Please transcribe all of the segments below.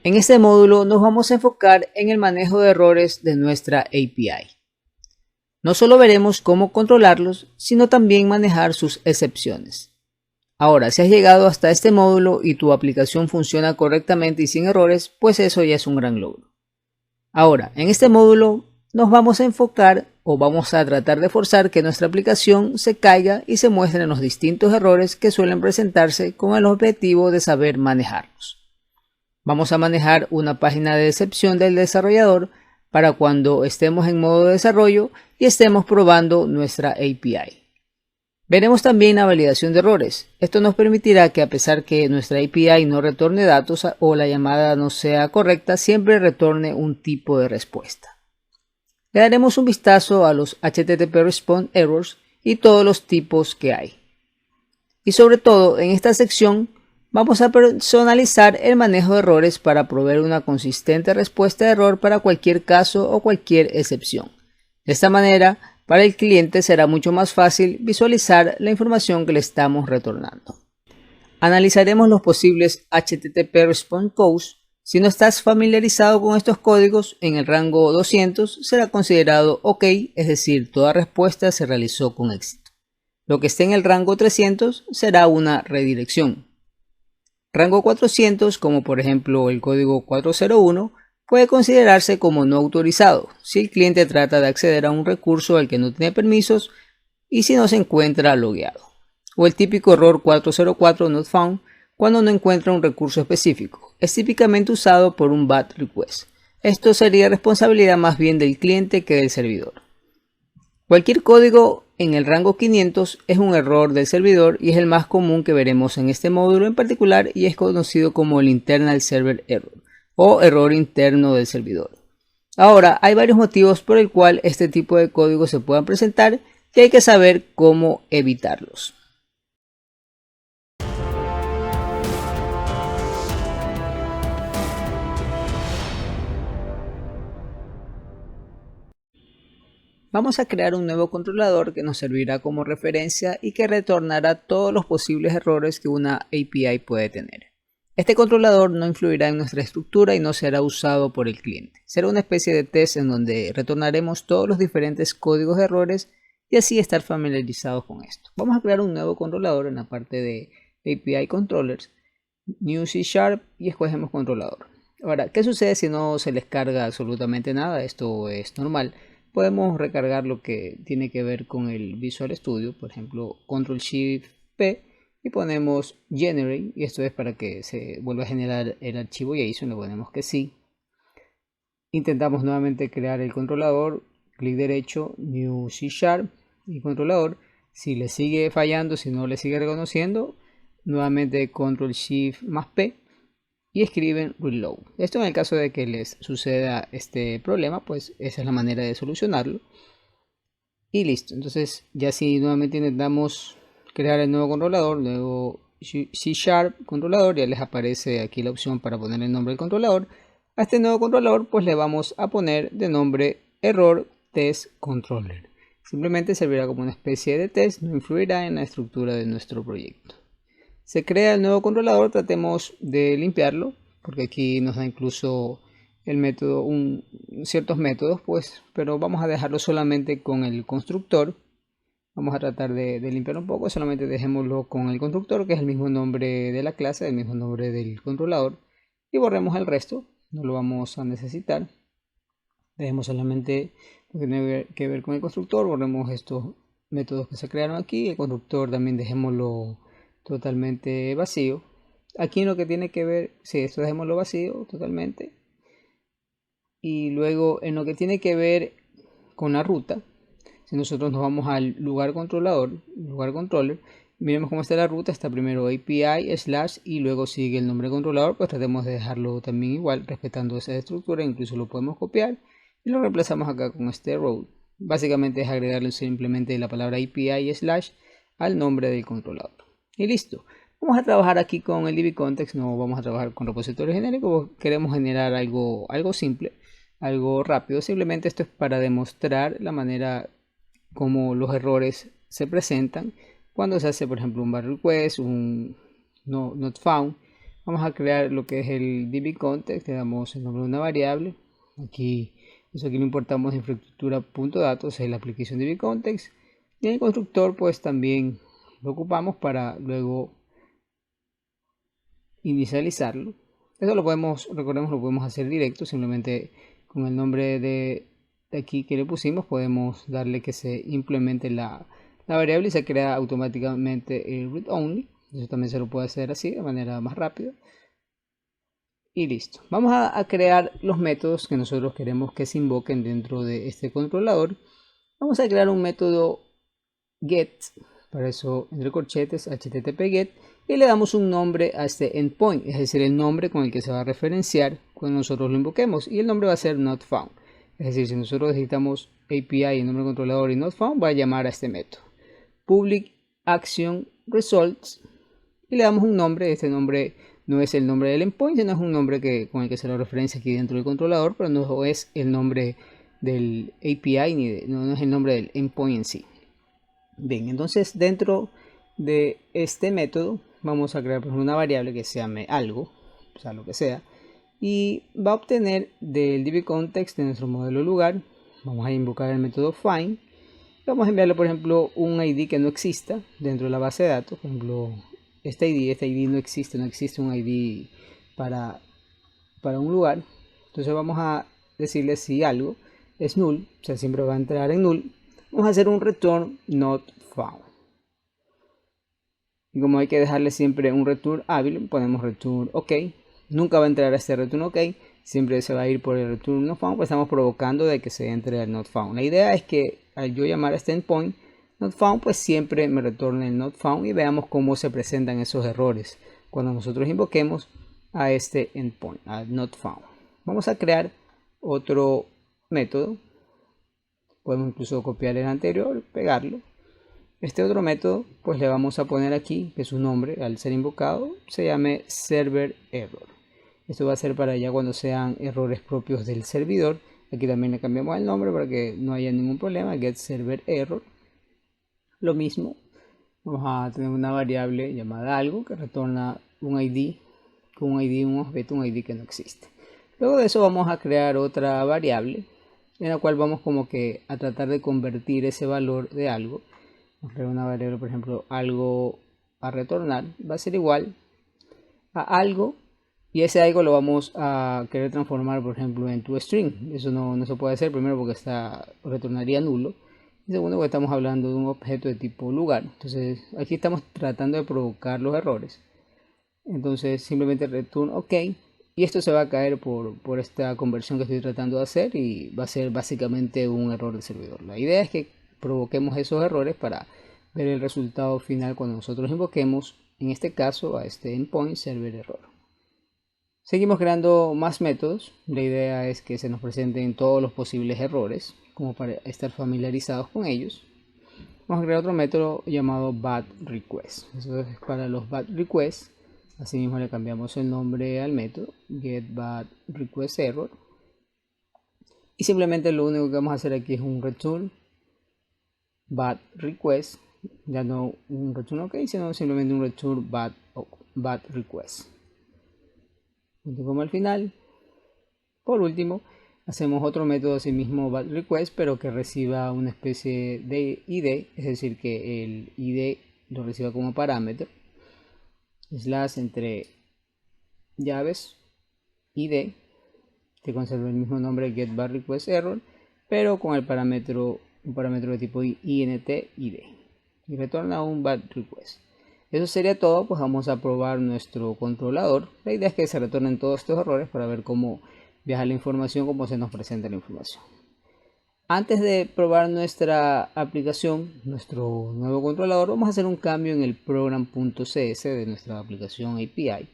En este módulo nos vamos a enfocar en el manejo de errores de nuestra API. No solo veremos cómo controlarlos, sino también manejar sus excepciones. Ahora, si has llegado hasta este módulo y tu aplicación funciona correctamente y sin errores, pues eso ya es un gran logro. Ahora, en este módulo nos vamos a enfocar o vamos a tratar de forzar que nuestra aplicación se caiga y se muestren los distintos errores que suelen presentarse con el objetivo de saber manejarlos. Vamos a manejar una página de excepción del desarrollador para cuando estemos en modo de desarrollo y estemos probando nuestra API. Veremos también la validación de errores. Esto nos permitirá que a pesar que nuestra API no retorne datos o la llamada no sea correcta, siempre retorne un tipo de respuesta. Le daremos un vistazo a los HTTP Response Errors y todos los tipos que hay. Y sobre todo, en esta sección vamos a personalizar el manejo de errores para proveer una consistente respuesta de error para cualquier caso o cualquier excepción. De esta manera, para el cliente será mucho más fácil visualizar la información que le estamos retornando. Analizaremos los posibles HTTP Response Codes. Si no estás familiarizado con estos códigos, en el rango 200 será considerado OK, es decir, toda respuesta se realizó con éxito. Lo que esté en el rango 300 será una redirección. Rango 400, como por ejemplo el código 401, puede considerarse como no autorizado si el cliente trata de acceder a un recurso al que no tiene permisos y si no se encuentra logueado. O el típico error 404 not found cuando no encuentra un recurso específico. Es típicamente usado por un bad request. Esto sería responsabilidad más bien del cliente que del servidor. Cualquier código en el rango 500 es un error del servidor y es el más común que veremos en este módulo en particular y es conocido como el Internal Server Error o error interno del servidor. Ahora, hay varios motivos por el cual este tipo de códigos se puedan presentar y hay que saber cómo evitarlos. Vamos a crear un nuevo controlador que nos servirá como referencia y que retornará todos los posibles errores que una API puede tener. Este controlador no influirá en nuestra estructura y no será usado por el cliente. Será una especie de test en donde retornaremos todos los diferentes códigos de errores y así estar familiarizados con esto. Vamos a crear un nuevo controlador en la parte de API Controllers, New C# y escogemos controlador. Ahora, ¿qué sucede si no se les carga absolutamente nada? Esto es normal. Podemos recargar lo que tiene que ver con el Visual Studio, por ejemplo, Ctrl+Shift+P y ponemos Generate, y esto es para que se vuelva a generar el archivo JSON, le ponemos que sí. Intentamos nuevamente crear el controlador, clic derecho, New C# y controlador. Si le sigue fallando, si no le sigue reconociendo, nuevamente Ctrl+Shift+P y escriben reload. Esto en el caso de que les suceda este problema, pues esa es la manera de solucionarlo. Y listo. Entonces ya si nuevamente intentamos crear el nuevo controlador, luego C# controlador, ya les aparece aquí la opción para poner el nombre del controlador. A este nuevo controlador pues le vamos a poner de nombre error test controller. Simplemente servirá como una especie de test, no influirá en la estructura de nuestro proyecto. Se crea el nuevo controlador, tratemos de limpiarlo, porque aquí nos da incluso el método, ciertos métodos, pues, pero vamos a dejarlo solamente con el constructor. Vamos a tratar de limpiarlo un poco, solamente dejémoslo con el constructor, que es el mismo nombre de la clase, el mismo nombre del controlador, y borremos el resto, no lo vamos a necesitar. Dejemos solamente lo que tiene que ver con el constructor, borremos estos métodos que se crearon aquí, el constructor también dejémoslo totalmente vacío. Aquí en lo que tiene que ver, sí, esto dejémoslo vacío totalmente. Y luego en lo que tiene que ver con la ruta, si nosotros nos vamos al lugar controller, miremos cómo está la ruta, está primero API / y luego sigue el nombre controlador, pues tratemos de dejarlo también igual, respetando esa estructura, incluso lo podemos copiar y lo reemplazamos acá con este route. Básicamente es agregarle simplemente la palabra API / al nombre del controlador. Y listo. Vamos a trabajar aquí con el DB Context, no vamos a trabajar con repositorios genéricos, queremos generar algo simple, algo rápido. Simplemente esto es para demostrar la manera como los errores se presentan cuando se hace, por ejemplo, un bad request, un not found. Vamos a crear lo que es el dbContext, le damos el nombre de una variable. Aquí lo importamos de infraestructura.datos, es la aplicación dbContext. Y en el constructor pues también lo ocupamos para luego inicializarlo. Eso lo podemos, recordemos, lo podemos hacer directo, simplemente con el nombre de aquí que le pusimos podemos darle que se implemente la variable y se crea automáticamente el read only. Eso también se lo puede hacer así de manera más rápida. Y listo. Vamos a crear los métodos que nosotros queremos que se invoquen dentro de este controlador. Vamos a crear un método get, para eso entre corchetes http get, y le damos un nombre a este endpoint, es decir, el nombre con el que se va a referenciar cuando nosotros lo invoquemos, y el nombre va a ser not found. Es decir, si nosotros necesitamos API y el nombre del controlador y not found, va a llamar a este método public action results y le damos un nombre. Este nombre no es el nombre del endpoint, sino es un nombre con el que se lo referencia aquí dentro del controlador, pero no es el nombre del API ni no es el nombre del endpoint en sí. Bien, entonces dentro de este método vamos a crear una variable que se llame algo, o sea, lo que sea, y va a obtener del dbContext de nuestro modelo lugar. Vamos a invocar el método find. Vamos a enviarle, por ejemplo, un ID que no exista dentro de la base de datos. Por ejemplo, este ID no existe un ID para un lugar. Entonces vamos a decirle si algo es null, o sea, siempre va a entrar en null. Vamos a hacer un return not found. Y como hay que dejarle siempre un return hábil, ponemos return ok. Nunca va a entrar a este return ok, siempre se va a ir por el return not found, pues estamos provocando de que se entre el not found. La idea es que al yo llamar a este endpoint not found, pues siempre me retorne el not found y veamos cómo se presentan esos errores cuando nosotros invoquemos a este endpoint, a not found. Vamos a crear otro método. Podemos incluso copiar el anterior, pegarlo. Este otro método, pues le vamos a poner aquí que su nombre, al ser invocado, se llame server error. Esto va a ser para ya cuando sean errores propios del servidor. Aquí también le cambiamos el nombre para que no haya ningún problema. Get server error. Lo mismo, vamos a tener una variable llamada algo que retorna un ID, con un objeto, un ID que no existe. Luego de eso vamos a crear otra variable en la cual vamos como que a tratar de convertir ese valor de algo. Vamos a crear una variable, por ejemplo, algo a retornar va a ser igual a algo, y ese algo lo vamos a querer transformar, por ejemplo, en toString. Eso no se puede hacer, primero porque retornaría nulo, y segundo porque estamos hablando de un objeto de tipo lugar. Entonces aquí estamos tratando de provocar los errores. Entonces simplemente return ok, y esto se va a caer por esta conversión que estoy tratando de hacer, y va a ser básicamente un error del servidor. La idea es que provoquemos esos errores para ver el resultado final cuando nosotros invoquemos, en este caso, a este endpoint server error. Seguimos creando más métodos. La idea es que se nos presenten todos los posibles errores, como para estar familiarizados con ellos. Vamos a crear otro método llamado batRequest. Eso es para los batRequests. Asimismo le cambiamos el nombre al método getBatRequestError. Y simplemente lo único que vamos a hacer aquí es un return batRequest. Ya no un return ok, sino simplemente un return batRequest. Como al final. Por último, hacemos otro método así mismo batRequest, pero que reciba una especie de ID, es decir, que el ID lo reciba como parámetro, slash entre llaves ID, que conserva el mismo nombre getBatRequestError, pero con el parámetro, un parámetro de tipo int ID, y retorna un batRequest. Eso sería todo. Pues vamos a probar nuestro controlador. La idea es que se retornen todos estos errores para ver cómo viaja la información, cómo se nos presenta la información. Antes de probar nuestra aplicación, nuestro nuevo controlador, vamos a hacer un cambio en el program.cs de nuestra aplicación API.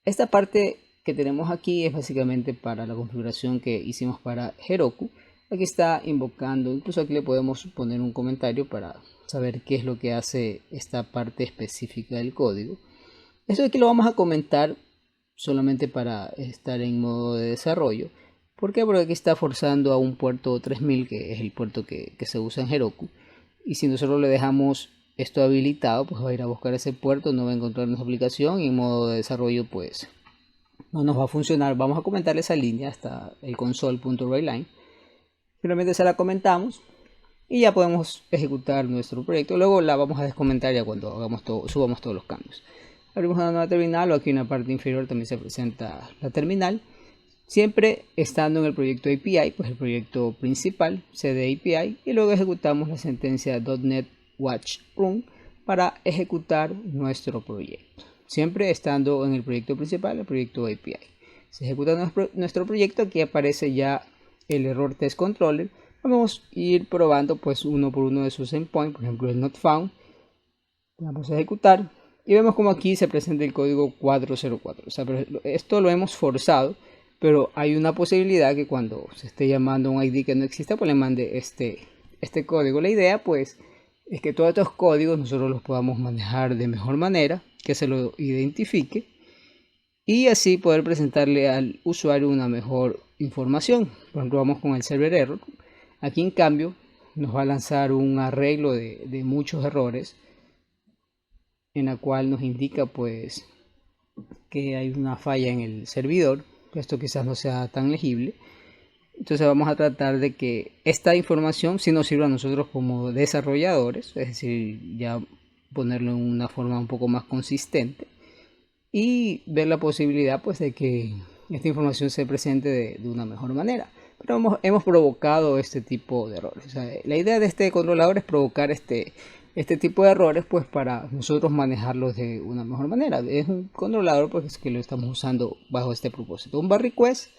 Esta parte que tenemos aquí es básicamente para la configuración que hicimos para Heroku. Aquí está invocando, incluso aquí le podemos poner un comentario para saber qué es lo que hace esta parte específica del código. Esto aquí lo vamos a comentar solamente para estar en modo de desarrollo. ¿Por qué? Porque aquí está forzando a un puerto 3000, que es el puerto que se usa en Heroku. Y si nosotros le dejamos esto habilitado, pues va a ir a buscar ese puerto, no va a encontrar nuestra aplicación y en modo de desarrollo pues no nos va a funcionar. Vamos a comentar esa línea hasta el console.writeline. Finalmente se la comentamos y ya podemos ejecutar nuestro proyecto. Luego la vamos a descomentar ya cuando subamos todos los cambios. Abrimos una nueva terminal, o aquí en la parte inferior también se presenta la terminal. Siempre estando en el proyecto API, pues el proyecto principal, CD API, y luego ejecutamos la sentencia .NET Watch Run para ejecutar nuestro proyecto. Siempre estando en el proyecto principal, el proyecto API. Se ejecuta nuestro proyecto, aquí aparece ya el error test controller. Vamos a ir probando pues uno por uno de sus endpoints, por ejemplo el not found. Vamos a ejecutar y vemos como aquí se presenta el código 404. O sea, esto lo hemos forzado, pero hay una posibilidad que cuando se esté llamando a un ID que no exista, pues le mande este código. La idea pues es que todos estos códigos nosotros los podamos manejar de mejor manera, que se lo identifique y así poder presentarle al usuario una mejor información. Por ejemplo, vamos con el server error. Aquí en cambio nos va a lanzar un arreglo de muchos errores, en la cual nos indica pues que hay una falla en el servidor. Esto quizás no sea tan legible. Entonces vamos a tratar de que esta información sí nos sirva a nosotros como desarrolladores, es decir, ya ponerlo en una forma un poco más consistente y ver la posibilidad pues de que esta información se presente de una mejor manera. Pero hemos provocado este tipo de errores. O sea, la idea de este controlador es provocar este tipo de errores pues para nosotros manejarlos de una mejor manera. Es un controlador pues que lo estamos usando bajo este propósito. Un bar request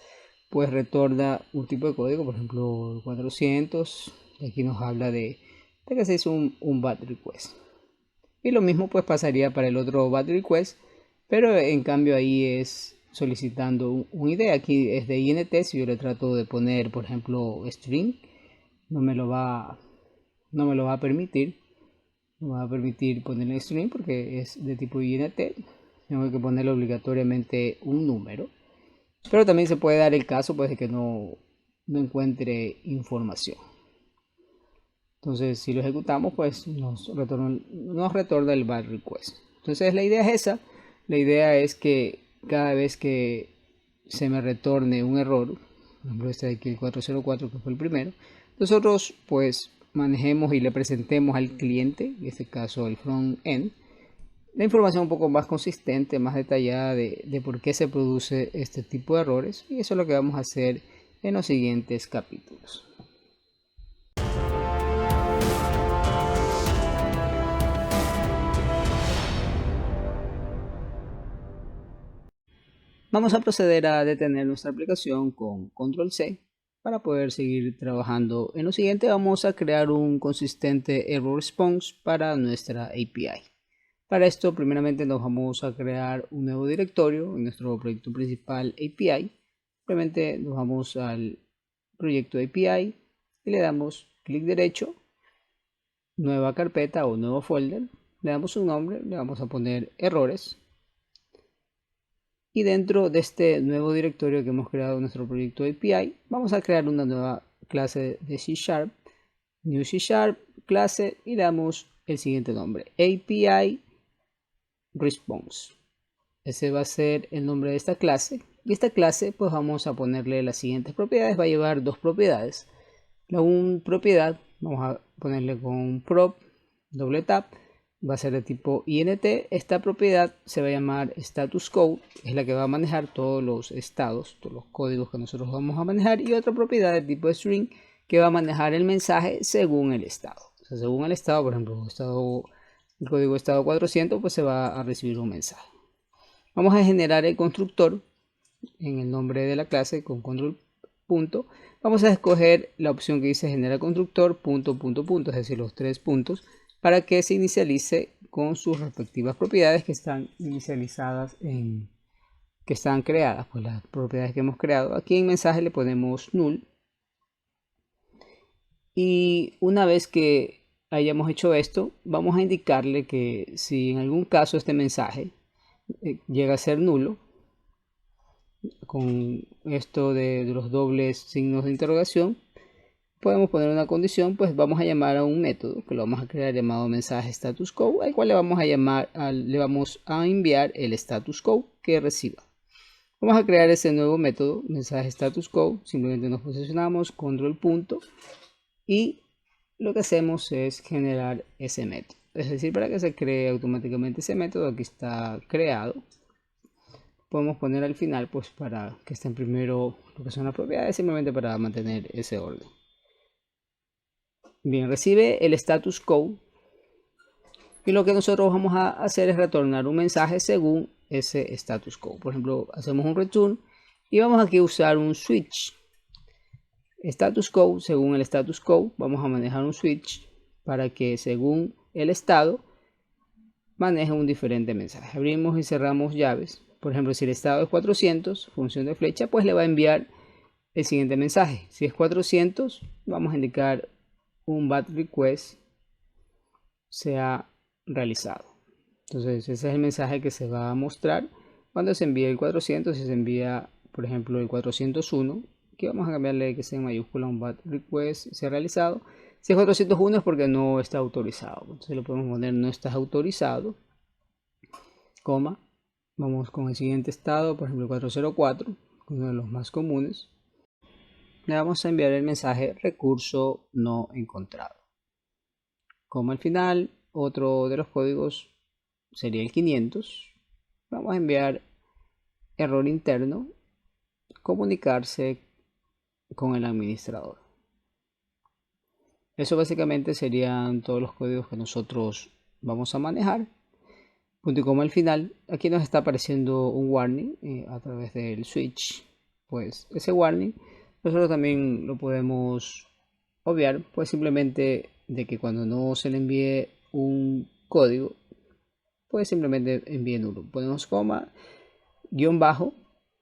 pues retorna un tipo de código, por ejemplo 400. Aquí nos habla de que se hizo un bat request. Y lo mismo pues pasaría para el otro bat request, pero en cambio ahí es solicitando un ID. Aquí es de INT. Si yo le trato de poner por ejemplo string, no me lo va a permitir. No va a permitir ponerle string porque es de tipo INT. Tengo que ponerle obligatoriamente un número. Pero también se puede dar el caso pues de que no encuentre información. Entonces si lo ejecutamos pues nos retorna el bar request. Entonces la idea es esa. La idea es que cada vez que se me retorne un error, por ejemplo este de aquí el 404 que fue el primero, nosotros pues manejemos y le presentemos al cliente, en este caso el front-end, la información un poco más consistente, más detallada de por qué se produce este tipo de errores, y eso es lo que vamos a hacer en los siguientes capítulos. Vamos a proceder a detener nuestra aplicación con control C para poder seguir trabajando. En lo siguiente vamos a crear un consistente error response para nuestra API. Para esto primeramente nos vamos a crear un nuevo directorio en nuestro proyecto principal API. Simplemente nos vamos al proyecto API y le damos clic derecho, nueva carpeta o nuevo folder, le damos un nombre, le vamos a poner errores. Y dentro de este nuevo directorio que hemos creado en nuestro proyecto API, vamos a crear una nueva clase de C#, new C# clase, y le damos el siguiente nombre, API Response. Ese va a ser el nombre de esta clase. Y esta clase pues vamos a ponerle las siguientes propiedades. Va a llevar dos propiedades. La propiedad vamos a ponerle con prop, doble tap, va a ser de tipo int. Esta propiedad se va a llamar status code, es la que va a manejar todos los estados, todos los códigos que nosotros vamos a manejar, y otra propiedad de tipo string que va a manejar el mensaje según el estado. O sea, según el estado, por ejemplo, el código estado 400, pues se va a recibir un mensaje. Vamos a generar el constructor en el nombre de la clase con control punto. Vamos a escoger la opción que dice generar constructor punto, es decir, los 3 puntos, para que se inicialice con sus respectivas propiedades que están inicializadas que están creadas, pues las propiedades que hemos creado. Aquí en mensaje le ponemos null. Y una vez que hayamos hecho esto, vamos a indicarle que si en algún caso este mensaje llega a ser nulo, con esto de los dobles signos de interrogación, podemos poner una condición, pues vamos a llamar a un método que lo vamos a crear llamado mensaje status quo, al cual le vamos a enviar el status quo que reciba. Vamos a crear ese nuevo método mensaje status quo, simplemente nos posicionamos, control punto, y lo que hacemos es generar ese método. Es decir, para que se cree automáticamente ese método, aquí está creado. Podemos poner al final, pues para que estén primero lo que son las propiedades, simplemente para mantener ese orden. Bien, recibe el status quo y lo que nosotros vamos a hacer es retornar un mensaje según ese status quo. Por ejemplo, hacemos un return y vamos aquí a usar un switch. Status quo, según el status quo, vamos a manejar un switch para que según el estado maneje un diferente mensaje. Abrimos y cerramos llaves. Por ejemplo, si el estado es 400, función de flecha, pues le va a enviar el siguiente mensaje. Si es 400, vamos a indicar un bad request se ha realizado. Entonces ese es el mensaje que se va a mostrar cuando se envíe el 400. Si se envía, por ejemplo, el 401, que vamos a cambiarle que sea en mayúscula, un bad request se ha realizado. Si es 401 es porque no está autorizado, entonces lo podemos poner no está autorizado, coma, vamos con el siguiente estado, por ejemplo 404, uno de los más comunes. Le vamos a enviar el mensaje recurso no encontrado. Como al final, otro de los códigos sería el 500. Vamos a enviar error interno, comunicarse con el administrador. Eso básicamente serían todos los códigos que nosotros vamos a manejar. Punto y coma al final. Aquí nos está apareciendo un warning a través del switch. Pues ese warning nosotros también lo podemos obviar, pues simplemente de que cuando no se le envíe un código, pues simplemente envíe nulo. Ponemos coma, guión bajo,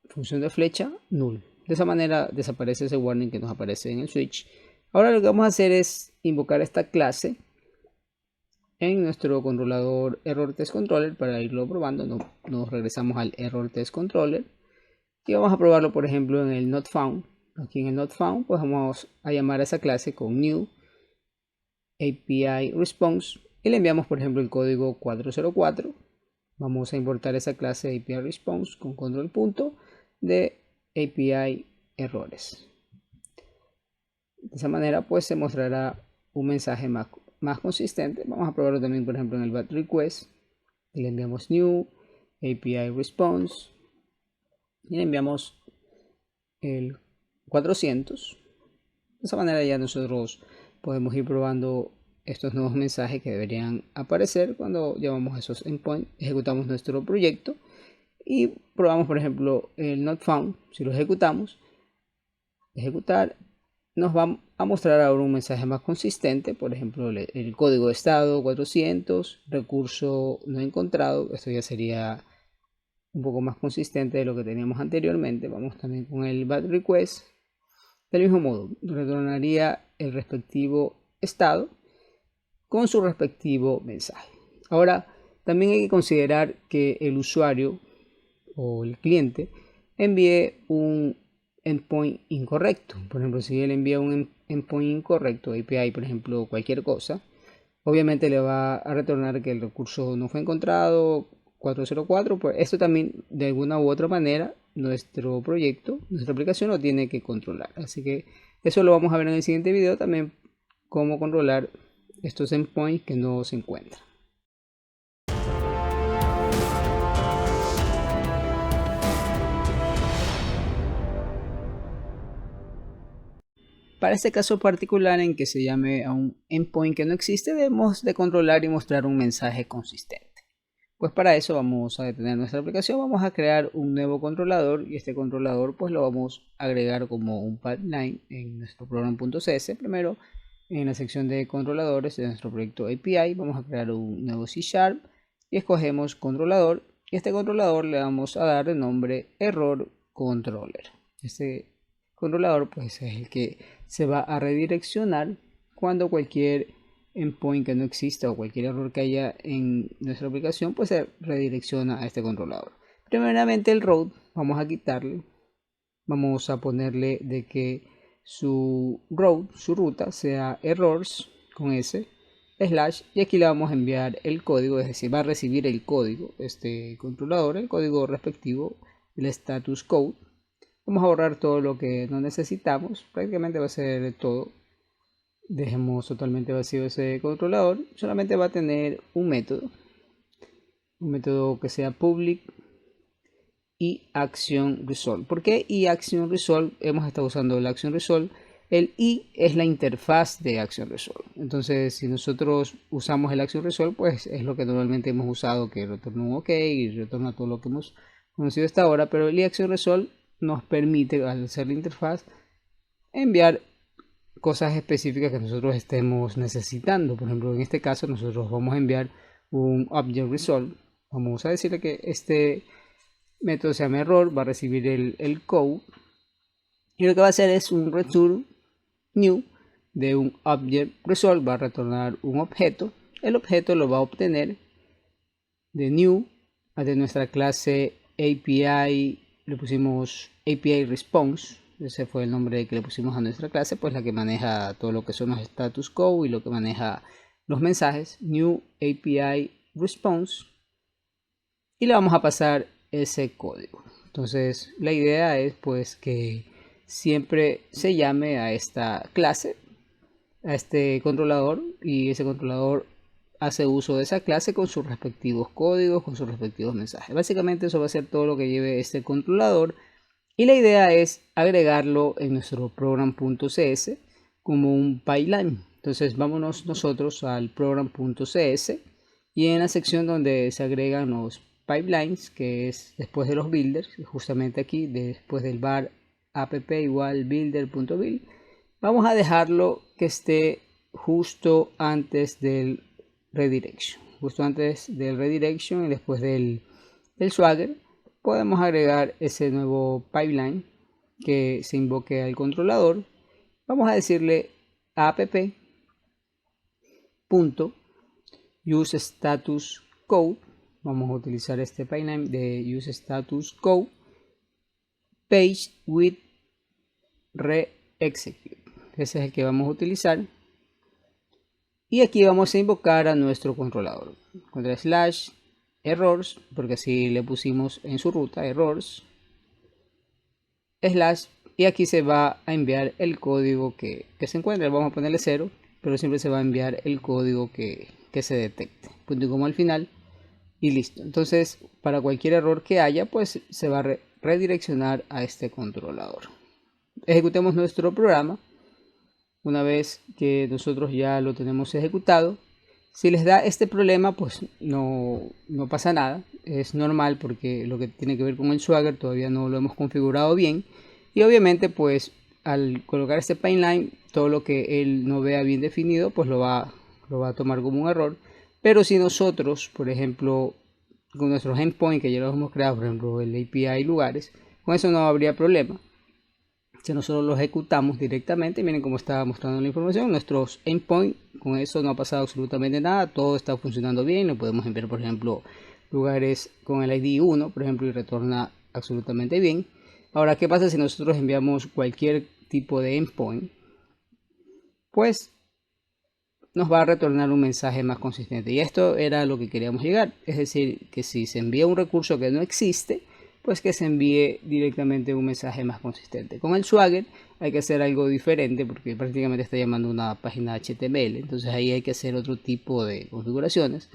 función de flecha, null. De esa manera desaparece ese warning que nos aparece en el switch. Ahora lo que vamos a hacer es invocar esta clase en nuestro controlador error test controller para irlo probando. Nos regresamos al error test controller y vamos a probarlo, por ejemplo, en el not found. Aquí en el not found, pues vamos a llamar a esa clase con new API response y le enviamos, por ejemplo, el código 404. Vamos a importar esa clase API response con control punto de API errores. De esa manera, pues se mostrará un mensaje más consistente. Vamos a probarlo también, por ejemplo, en el bad request. Y le enviamos new API response y le enviamos el 400. De esa manera ya nosotros podemos ir probando estos nuevos mensajes que deberían aparecer cuando llevamos esos endpoints, ejecutamos nuestro proyecto y probamos, por ejemplo, el not found. Si lo ejecutamos, ejecutar, nos va a mostrar ahora un mensaje más consistente. Por ejemplo, el código de estado 400, recurso no encontrado. Esto ya sería un poco más consistente de lo que teníamos anteriormente. Vamos también con el bad request. Del mismo modo, retornaría el respectivo estado con su respectivo mensaje. Ahora, también hay que considerar que el usuario o el cliente envíe un endpoint incorrecto. Por ejemplo, si él envía un endpoint incorrecto, API, por ejemplo, cualquier cosa, obviamente le va a retornar que el recurso no fue encontrado, 404. Pues esto también, de alguna u otra manera, nuestro proyecto, nuestra aplicación lo tiene que controlar. Así que eso lo vamos a ver en el siguiente video también, cómo controlar estos endpoints que no se encuentran. Para este caso particular en que se llame a un endpoint que no existe, debemos de controlar y mostrar un mensaje consistente. Pues para eso vamos a detener nuestra aplicación, vamos a crear un nuevo controlador y este controlador pues lo vamos a agregar como un pipeline en nuestro program.cs. Primero en la sección de controladores de nuestro proyecto API vamos a crear un nuevo C# y escogemos controlador y a este controlador le vamos a dar el nombre error controller. Este controlador pues es el que se va a redireccionar cuando cualquier endpoint que no exista o cualquier error que haya en nuestra aplicación pues se redirecciona a este controlador. Primeramente el route vamos a quitarle, vamos a ponerle de que su route, su ruta, sea errors con S, slash, y aquí le vamos a enviar el código, es decir, va a recibir el código, este controlador, el código respectivo, el status code. Vamos a borrar todo lo que no necesitamos, prácticamente va a ser todo. Dejemos totalmente vacío ese controlador, solamente va a tener un método que sea public y action resolve. ¿Por qué y action resolve? Hemos estado usando el action resolve. El i es la interfaz de action resolve. Entonces, si nosotros usamos el action resolve, pues es lo que normalmente hemos usado, que retorna un OK y retorna todo lo que hemos conocido hasta ahora. Pero el action resolve nos permite, al ser la interfaz, enviar cosas específicas que nosotros estemos necesitando. Por ejemplo, en este caso nosotros vamos a enviar un object resolve. Vamos a decirle que este método se llama error, va a recibir el code y lo que va a hacer es un return new de un object resolve, va a retornar un objeto. El objeto lo va a obtener de new de nuestra clase API, le pusimos API response. Ese fue el nombre que le pusimos a nuestra clase, pues la que maneja todo lo que son los status code y lo que maneja los mensajes. New API response, y le vamos a pasar ese código. Entonces la idea es pues que siempre se llame a esta clase, a este controlador, y ese controlador hace uso de esa clase con sus respectivos códigos, con sus respectivos mensajes. Básicamente eso va a ser todo lo que lleve este controlador. Y la idea es agregarlo en nuestro program.cs como un pipeline. Entonces vámonos nosotros al program.cs y en la sección donde se agregan los pipelines, que es después de los builders, justamente aquí, después del var app igual builder.build, vamos a dejarlo que esté justo antes del redirection. Justo antes del redirection y después del Swagger podemos agregar ese nuevo pipeline que se invoque al controlador. Vamos a decirle app.useStatusCode. Vamos a utilizar este pipeline de useStatusCode page with reexecute. Ese es el que vamos a utilizar. Y aquí vamos a invocar a nuestro controlador. Contra slash errors, porque así le pusimos en su ruta, errors, slash, y aquí se va a enviar el código que se encuentra. Vamos a ponerle 0, pero siempre se va a enviar el código que se detecte. Punto y coma al final y listo. Entonces, para cualquier error que haya, pues se va a redireccionar a este controlador. Ejecutemos nuestro programa. Una vez que nosotros ya lo tenemos ejecutado, si les da este problema, pues no pasa nada. Es normal porque lo que tiene que ver con el Swagger todavía no lo hemos configurado bien. Y obviamente, pues al colocar este pipeline, todo lo que él no vea bien definido, pues lo va a tomar como un error. Pero si nosotros, por ejemplo, con nuestros endpoints que ya los hemos creado, por ejemplo el API lugares, con eso no habría problema. Si nosotros lo ejecutamos directamente, miren cómo está mostrando la información, nuestros endpoints, con eso no ha pasado absolutamente nada, todo está funcionando bien. Lo podemos enviar, por ejemplo, lugares con el ID 1, por ejemplo, y retorna absolutamente bien. Ahora, ¿qué pasa si nosotros enviamos cualquier tipo de endpoint? Pues nos va a retornar un mensaje más consistente, y esto era lo que queríamos llegar. Es decir, que si se envía un recurso que no existe, pues que se envíe directamente un mensaje más consistente. Con el Swagger hay que hacer algo diferente porque prácticamente está llamando una página HTML, entonces ahí hay que hacer otro tipo de configuraciones.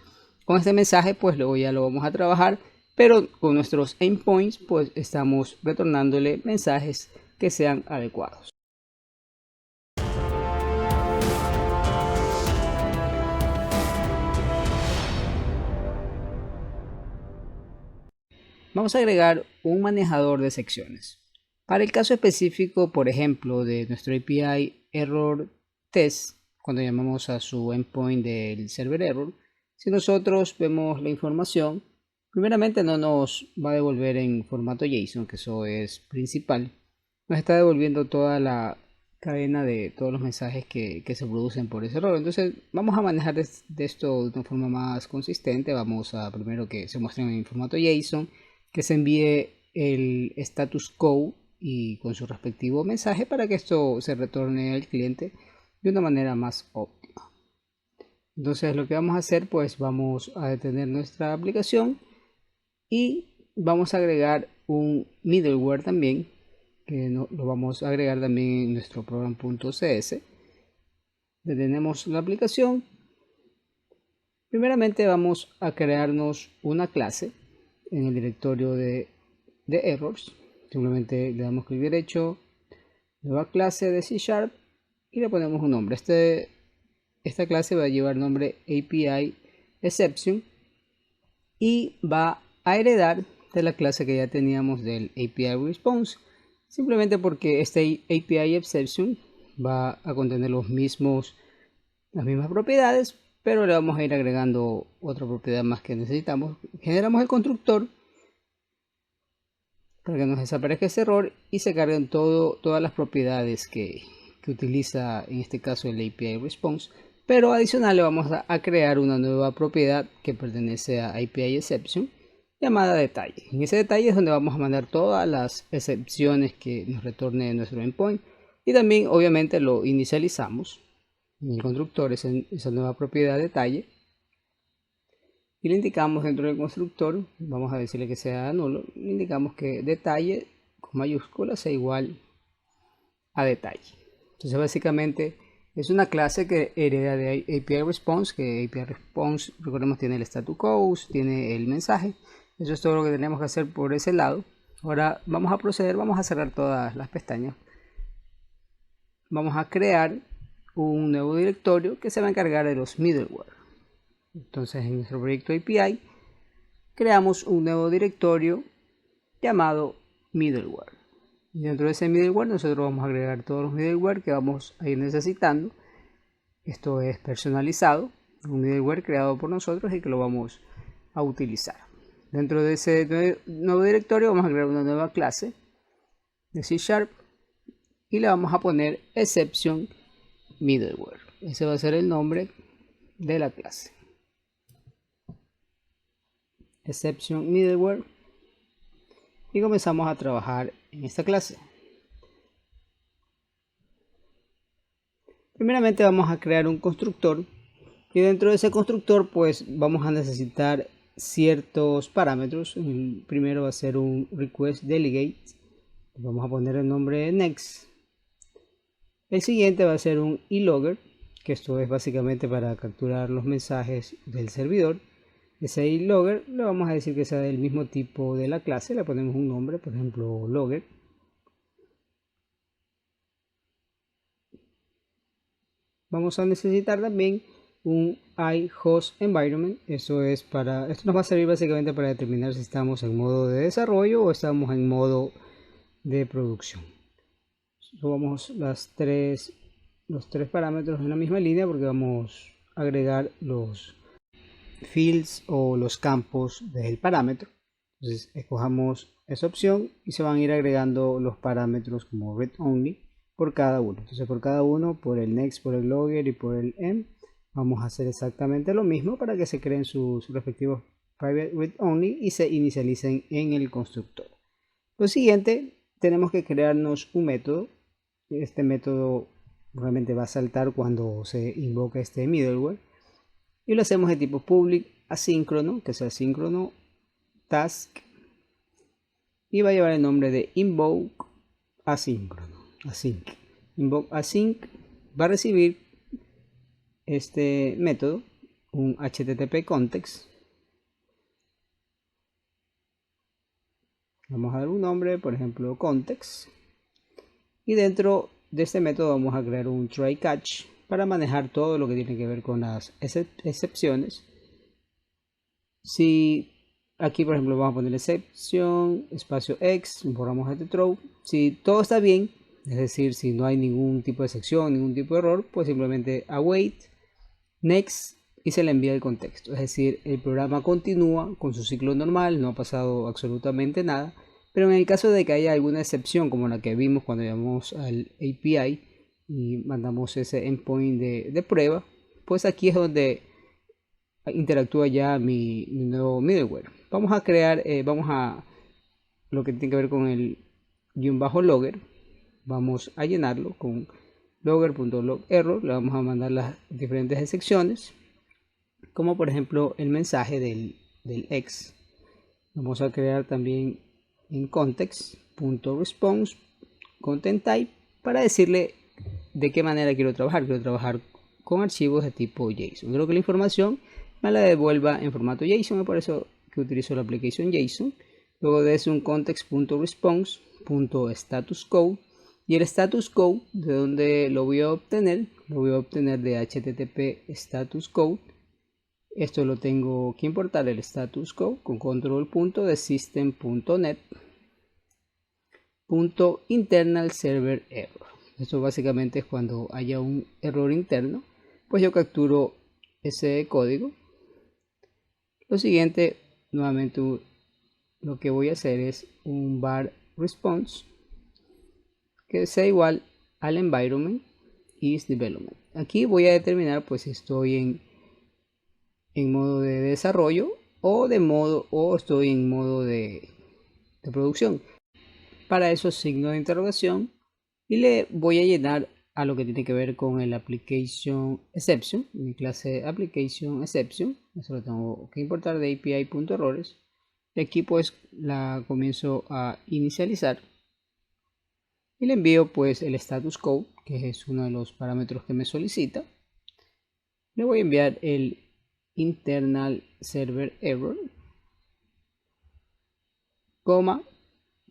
Con este mensaje pues luego ya lo vamos a trabajar, pero con nuestros endpoints pues estamos retornándole mensajes que sean adecuados. Vamos a agregar un manejador de secciones. Para el caso específico, por ejemplo, de nuestro API error test, cuando llamamos a su endpoint del server error, si nosotros vemos la información, primeramente no nos va a devolver en formato JSON, que eso es principal. Nos está devolviendo toda la cadena de todos los mensajes que se producen por ese error. Entonces vamos a manejar de esto de una forma más consistente. Vamos a primero que se muestren en formato JSON, que se envíe el status code y con su respectivo mensaje para que esto se retorne al cliente de una manera más óptima. Entonces lo que vamos a hacer, pues vamos a detener nuestra aplicación y vamos a agregar un middleware también, que lo vamos a agregar también en nuestro program.cs. Detenemos la aplicación. Primeramente vamos a crearnos una clase en el directorio de errors. Simplemente le damos clic derecho, nueva clase de C# y le ponemos un nombre. Esta clase va a llevar nombre API exception y va a heredar de la clase que ya teníamos del API response, simplemente porque este API exception va a contener las mismas propiedades, pero le vamos a ir agregando otra propiedad más que necesitamos. Generamos el constructor para que nos desaparezca ese error y se carguen todas las propiedades que utiliza en este caso el API response, pero adicional le vamos a crear una nueva propiedad que pertenece a API exception llamada detalle. En ese detalle es donde vamos a mandar todas las excepciones que nos retorne nuestro endpoint, y también obviamente lo inicializamos en el constructor, esa nueva propiedad detalle, y le indicamos dentro del constructor, vamos a decirle que sea nulo, le indicamos que detalle con mayúsculas sea igual a detalle. Entonces básicamente es una clase que hereda de API response, que API response, recordemos, tiene el status code, tiene el mensaje. Eso es todo lo que tenemos que hacer por ese lado. Ahora vamos a proceder, vamos a cerrar todas las pestañas. Vamos a crear un nuevo directorio que se va a encargar de los middleware. Entonces en nuestro proyecto API creamos un nuevo directorio llamado middleware. Y dentro de ese middleware nosotros vamos a agregar todos los middleware que vamos a ir necesitando. Esto es personalizado, un middleware creado por nosotros y que lo vamos a utilizar. Dentro de ese nuevo directorio vamos a crear una nueva clase de C# y le vamos a poner exception middleware. Ese va a ser el nombre de la clase. Exception middleware. Y comenzamos a trabajar en esta clase. Primeramente vamos a crear un constructor y dentro de ese constructor pues vamos a necesitar ciertos parámetros. El primero va a ser un request delegate, vamos a poner el nombre de next. El siguiente va a ser un elogger, que esto es básicamente para capturar los mensajes del servidor. Ese elogger le vamos a decir que sea del mismo tipo de la clase, le ponemos un nombre, por ejemplo logger. Vamos a necesitar también un iHost environment. Esto nos va a servir básicamente para determinar si estamos en modo de desarrollo o estamos en modo de producción. Subamos los tres parámetros en la misma línea porque vamos a agregar los fields o los campos del parámetro. Entonces escojamos esa opción y se van a ir agregando los parámetros como read only por cada uno. Entonces por cada uno, por el next, por el logger y por el end, vamos a hacer exactamente lo mismo para que se creen sus respectivos private read only y se inicialicen en el constructor. Lo siguiente, tenemos que crearnos un método. Este método realmente va a saltar cuando se invoca este middleware y lo hacemos de tipo public asíncrono, que es asíncrono task, y va a llevar el nombre de invoke asíncrono. Invoke async va a recibir este método un http context. Vamos a dar un nombre, por ejemplo context, y dentro de este método vamos a crear un try catch para manejar todo lo que tiene que ver con las excepciones. Si aquí por ejemplo vamos a poner excepción espacio x, borramos este throw. Si todo está bien, es decir, si no hay ningún tipo de excepción, ningún tipo de error, pues simplemente await, next, y se le envía el contexto. Es decir, el programa continúa con su ciclo normal, no ha pasado absolutamente nada. Pero en el caso de que haya alguna excepción, como la que vimos cuando llamamos al API y mandamos ese endpoint de prueba, pues aquí es donde interactúa ya mi nuevo middleware. Vamos a crear, lo que tiene que ver con el logger. Vamos a llenarlo con logger.log_error. Le vamos a mandar las diferentes excepciones, como por ejemplo el mensaje del ex. Vamos a crear también en context.response content type para decirle de qué manera quiero trabajar. Quiero trabajar con archivos de tipo JSON. Quiero que la información me la devuelva en formato JSON, por eso que utilizo la aplicación JSON. Luego de eso un context.response.statuscode, y el status code, ¿de dónde lo voy a obtener? Lo voy a obtener de http status code. Esto lo tengo que importar, el status code, con control punto de system.net internal server error. Esto básicamente es cuando haya un error interno, pues yo capturo ese código. Lo siguiente, nuevamente lo que voy a hacer es un var response que sea igual al environment is development. Aquí voy a determinar pues si estoy en modo de desarrollo o estoy en modo de producción. Para eso signo de interrogación y le voy a llenar a lo que tiene que ver con el application exception, mi clase application exception. Eso lo tengo que importar de api.errores. Y aquí pues la comienzo a inicializar y le envío pues el status code, que es uno de los parámetros que me solicita. Le voy a enviar el internal server error, coma,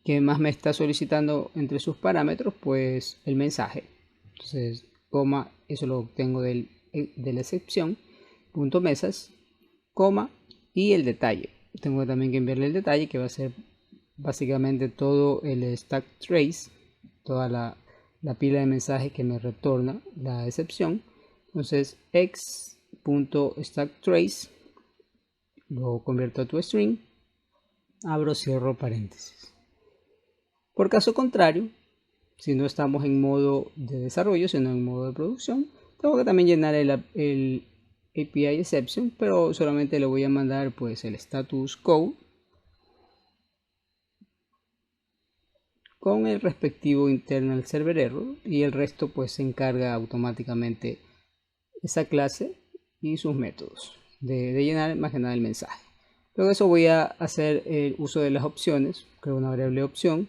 que más me está solicitando entre sus parámetros, pues el mensaje. Entonces, coma, eso lo obtengo de la excepción, punto mesas, coma, y el detalle. Tengo también que enviarle el detalle, que va a ser básicamente todo el stack trace, toda la pila de mensajes que me retorna la excepción. Entonces, x.stacktrace lo convierto a tu string, abro, cierro paréntesis. Por caso contrario, si no estamos en modo de desarrollo, sino en modo de producción, tengo que también llenar el API exception, pero solamente le voy a mandar pues el status code con el respectivo internal server error, y el resto pues se encarga automáticamente esa clase y sus métodos de llenar más que nada el mensaje. Luego de eso voy a hacer el uso de las opciones. Creo una variable opción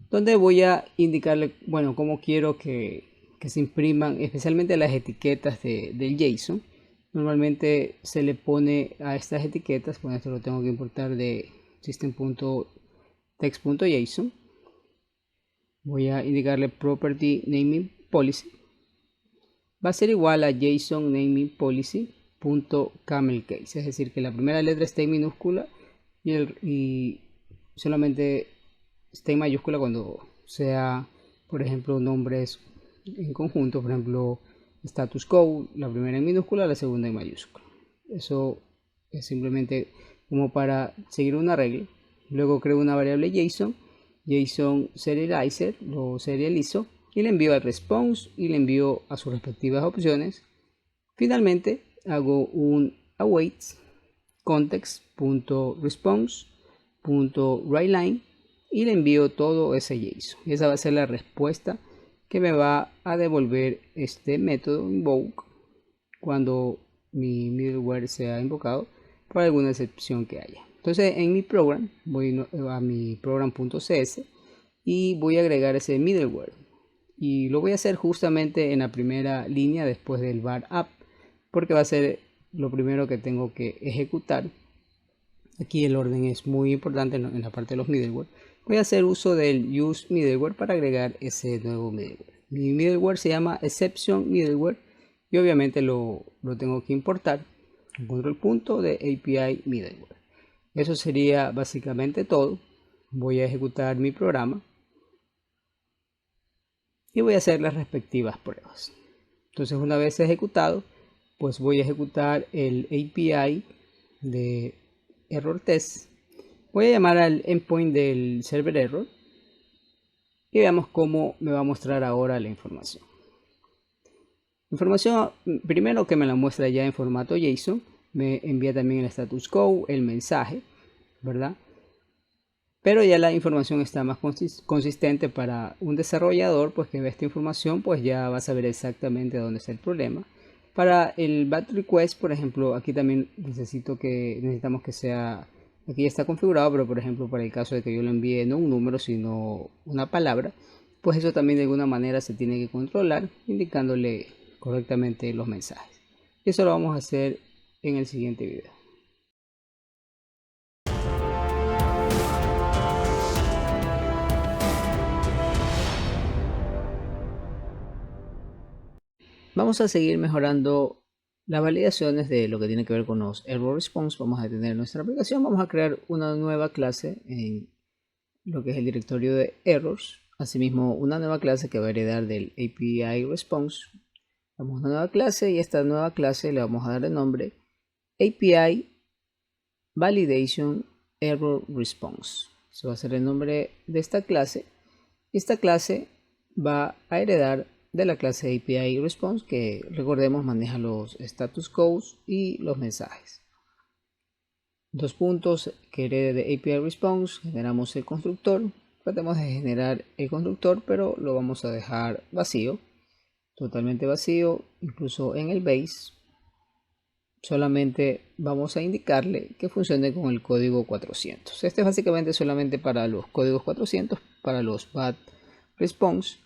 donde voy a indicarle, bueno, cómo quiero que se impriman especialmente las etiquetas del JSON. Normalmente se le pone a estas etiquetas, bueno, esto lo tengo que importar de system.text.json. Voy a indicarle property naming policy. Va a ser igual a JSON naming policy.camelcase, es decir, que la primera letra esté en minúscula y solamente esté en mayúscula cuando sea, por ejemplo, nombres en conjunto, por ejemplo, status code, la primera en minúscula, la segunda en mayúscula. Eso es simplemente como para seguir una regla. Luego creo una variable JSON serializer, lo serializo y le envío al response y le envío a sus respectivas opciones. Finalmente hago un await context.response.writeLine y le envío todo ese JSON. Y esa va a ser la respuesta que me va a devolver este método invoke cuando mi middleware sea invocado por alguna excepción que haya. Entonces en mi program voy a mi program.cs y voy a agregar ese middleware, y lo voy a hacer justamente en la primera línea después del var app, porque va a ser lo primero que tengo que ejecutar. Aquí el orden es muy importante en la parte de los middleware. Voy a hacer uso del use middleware para agregar ese nuevo middleware. Mi middleware se llama exception middleware y obviamente lo tengo que importar con control punto de API middleware. Eso sería básicamente todo. Voy a ejecutar mi programa y voy a hacer las respectivas pruebas. Entonces, una vez ejecutado, pues voy a ejecutar el API de error test. Voy a llamar al endpoint del server error y veamos cómo me va a mostrar ahora la información. Información primero que me la muestra ya en formato JSON, me envía también el status code, el mensaje, ¿verdad? Pero ya la información está más consistente para un desarrollador, pues que ve esta información, pues ya va a saber exactamente dónde está el problema. Para el BAT request, por ejemplo, aquí también necesitamos que sea, aquí ya está configurado, pero por ejemplo, para el caso de que yo le envíe no un número, sino una palabra, pues eso también de alguna manera se tiene que controlar, indicándole correctamente los mensajes. Eso lo vamos a hacer en el siguiente video. Vamos a seguir mejorando las validaciones de lo que tiene que ver con los error response. Vamos a detener nuestra aplicación. Vamos a crear una nueva clase en lo que es el directorio de errors. Asimismo, una nueva clase que va a heredar del API response. Damos una nueva clase y esta nueva clase le vamos a dar el nombre API Validation Error Response. Eso va a ser el nombre de esta clase. Esta clase va a heredar de la clase API Response, que recordemos maneja los status codes y los mensajes. Dos puntos que herede de API Response, generamos el constructor. Tratemos de generar el constructor, pero lo vamos a dejar vacío, totalmente vacío, incluso en el base. Solamente vamos a indicarle que funcione con el código 400. Este es básicamente solamente para los códigos 400, para los bad response.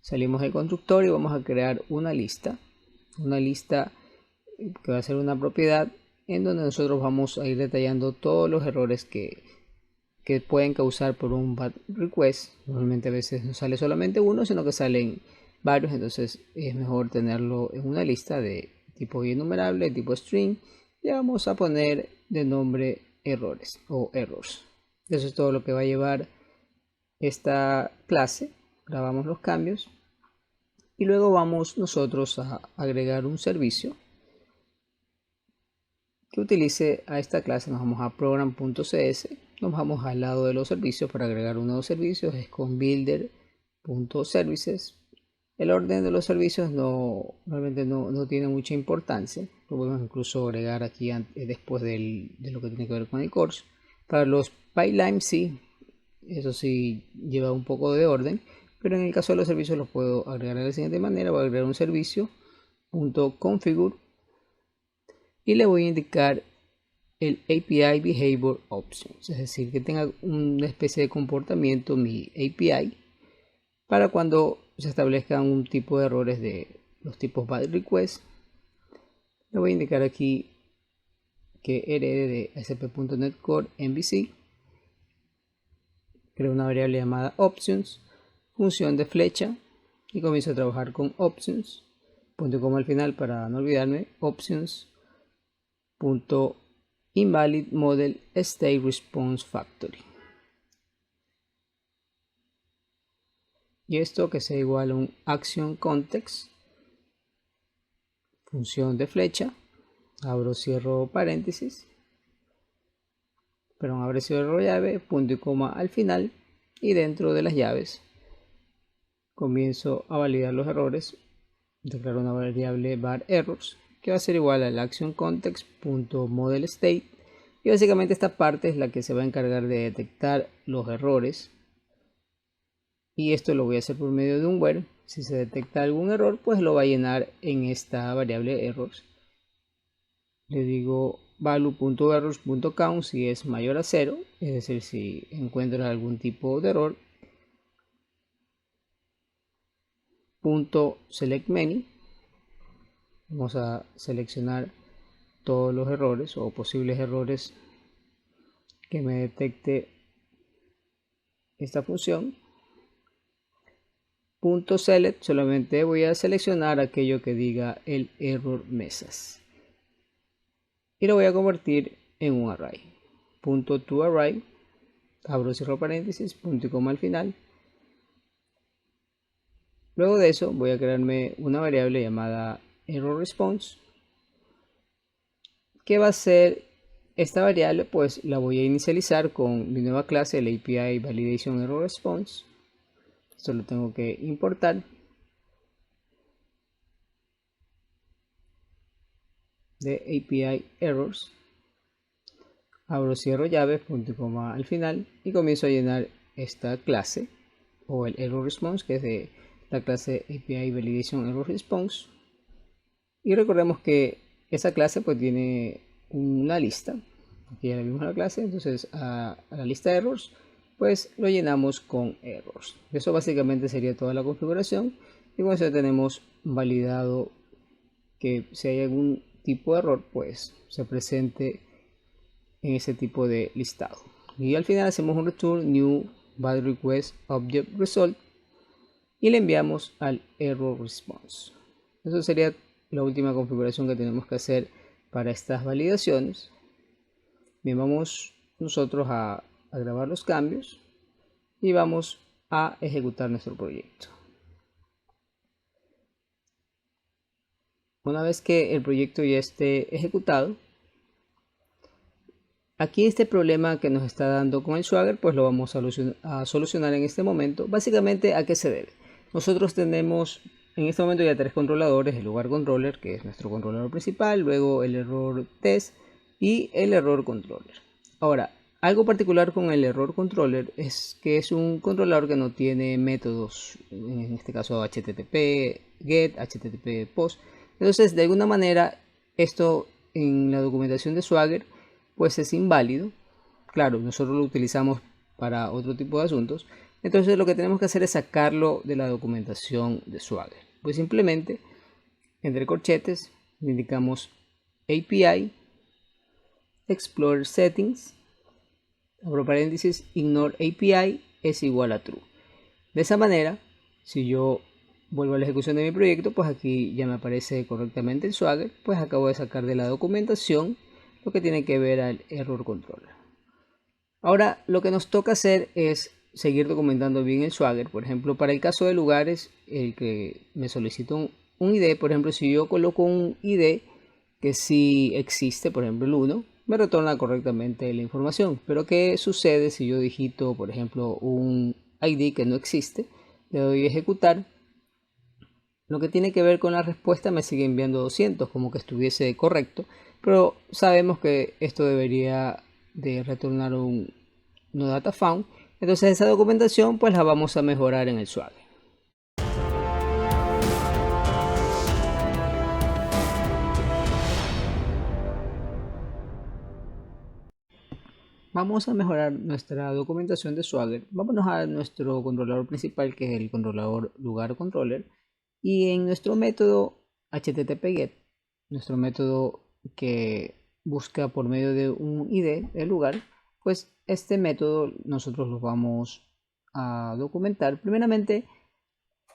Salimos del constructor y vamos a crear una lista que va a ser una propiedad en donde nosotros vamos a ir detallando todos los errores que pueden causar por un bad request. Normalmente a veces no sale solamente uno, sino que salen varios, entonces es mejor tenerlo en una lista de tipo enumerable, tipo string, y vamos a poner de nombre errores o errors. Eso es todo lo que va a llevar esta clase. Grabamos los cambios y luego vamos nosotros a agregar un servicio que utilice a esta clase. Nos vamos a program.cs, nos vamos al lado de los servicios para agregar un nuevo servicio, es con builder.services. El orden de los servicios realmente no tiene mucha importancia, lo podemos incluso agregar aquí después de lo que tiene que ver con el course. Para los pipelines sí, eso sí lleva un poco de orden, pero en el caso de los servicios los puedo agregar de la siguiente manera. Voy a agregar un servicio.configure y le voy a indicar el API Behavior Options, es decir, que tenga una especie de comportamiento mi API para cuando se establezcan un tipo de errores de los tipos bad request. Le voy a indicar aquí que herede de ASP.NET Core MVC. Creo una variable llamada options, función de flecha, y comienzo a trabajar con options, punto y coma al final para no olvidarme, options punto invalid model state response factory, y esto que sea igual a un action context, función de flecha, abro cierro paréntesis, perdón, abre cierro llave, punto y coma al final, y dentro de las llaves comienzo a validar los errores. Declaro una variable var errors que va a ser igual al action context.model state, y básicamente esta parte es la que se va a encargar de detectar los errores, y esto lo voy a hacer por medio de un where. Si se detecta algún error, pues lo va a llenar en esta variable errors. Le digo value.errors.count si es mayor a 0, es decir, si encuentra algún tipo de error. Select many, vamos a seleccionar todos los errores o posibles errores que me detecte esta función. .select, solamente voy a seleccionar aquello que diga el error mesas y lo voy a convertir en un array. .toArray, abro cierro paréntesis, punto y coma al final. Luego de eso voy a crearme una variable llamada error response, que va a ser esta variable, pues la voy a inicializar con mi nueva clase, el API Validation Error Response. Esto lo tengo que importar de API Errors. abro, cierro llave, punto y coma al final y comienzo a llenar esta clase o el error response, que es de la clase API Validation Error Response. Y recordemos que esa clase pues tiene una lista. Aquí ya vimos la clase, entonces a la lista de errors pues lo llenamos con errors. Eso básicamente sería toda la configuración, y con eso tenemos validado que si hay algún tipo de error pues se presente en ese tipo de listado. Y al final hacemos un return new bad request object result y le enviamos al error response. Eso sería la última configuración que tenemos que hacer para estas validaciones. Bien, vamos nosotros a grabar los cambios y vamos a ejecutar nuestro proyecto. Una vez que el proyecto ya esté ejecutado, aquí este problema que nos está dando con el Swagger pues lo vamos a solucionar en este momento. Básicamente, ¿a qué se debe? Nosotros tenemos en este momento ya 3 controladores: el lugar controller, que es nuestro controlador principal, luego el error test y el error controller. Ahora, algo particular con el error controller es que es un controlador que no tiene métodos, en este caso HTTP GET, HTTP POST. Entonces, de alguna manera, esto en la documentación de Swagger pues es inválido. Claro, nosotros lo utilizamos para otro tipo de asuntos. Entonces lo que tenemos que hacer es sacarlo de la documentación de Swagger. Pues simplemente entre corchetes le indicamos API Explorer Settings, abro paréntesis, ignore API es igual a true. De esa manera, si yo vuelvo a la ejecución de mi proyecto, pues aquí ya me aparece correctamente el Swagger, pues acabo de sacar de la documentación lo que tiene que ver al error controller. Ahora lo que nos toca hacer es seguir documentando bien el Swagger. Por ejemplo, para el caso de lugares, el que me solicita un ID, por ejemplo, si yo coloco un ID que sí existe, por ejemplo el 1, me retorna correctamente la información. Pero ¿qué sucede si yo digito, por ejemplo, un ID que no existe? Le doy a ejecutar. Lo que tiene que ver con la respuesta me sigue enviando 200, como que estuviese correcto, pero sabemos que esto debería de retornar un no data found. Entonces esa documentación pues la vamos a mejorar en el Swagger. Vamos a mejorar nuestra documentación de Swagger. Vámonos a nuestro controlador principal, que es el controlador lugar controller, y en nuestro método HTTP-GET, nuestro método que busca por medio de un ID el lugar, pues este método nosotros lo vamos a documentar. Primeramente,